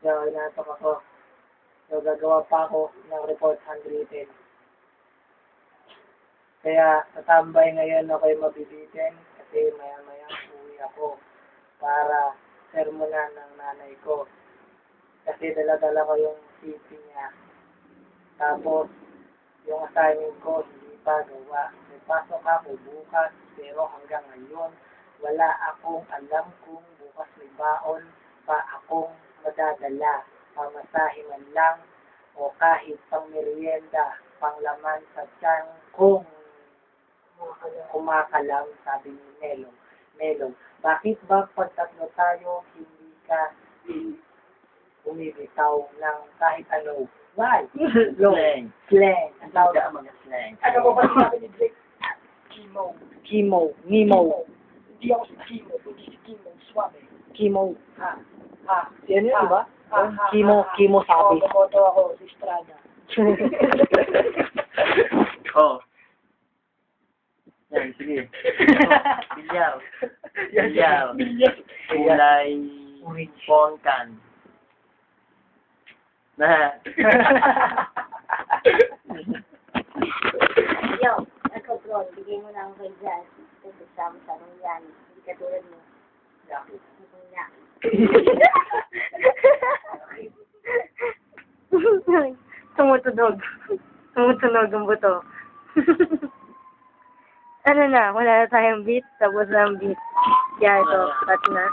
So, inatok ako. So, gagawa pa ako ng report handwritten. Kaya, tatambay ngayon ako'y mabibitin kasi maya-maya uwi ako para sermonan ng nanay ko. Kasi dala-dala ko yung CP niya. Tapos, yung assignment ko, hindi pa gawa. May pasok ako bukas, pero hanggang ngayon, wala akong alam kung bukas may baon pa akong madadala. Pamasahe man lang, o kahit pang merienda, panglaman sa tiyan kung kumakalam, sabi ni Melong. Melong, bakit ba pag tatlo tayo, hindi ka umibitaw ng kahit ano? Why? Slang. Slang. Ang tawag Hindi mga slang. ano ba ba sabi ni Drake? Kimo. Kimo. Nemo. Hindi ako si Kimo. Hindi si Kimo. Suave. Kimo. Ha. Ha. Yan yun, diba? Kimo. Kimo sabi. Oo, bumoto ako si Estrada. Oh. Yan, sige. Bilyar. Bilyar. Bilyar. Kulay ponkan. Na. Yo, ako bro, bigay mo na ako kay Jazz. Kasi sama-sama yan. Hindi ka tulad mo. Bakit? Ito niya. Tumutunog. Tumutunog ang buto. Ano na, wala na tayong beat, tapos na ang beat. Kaya ito, cut na.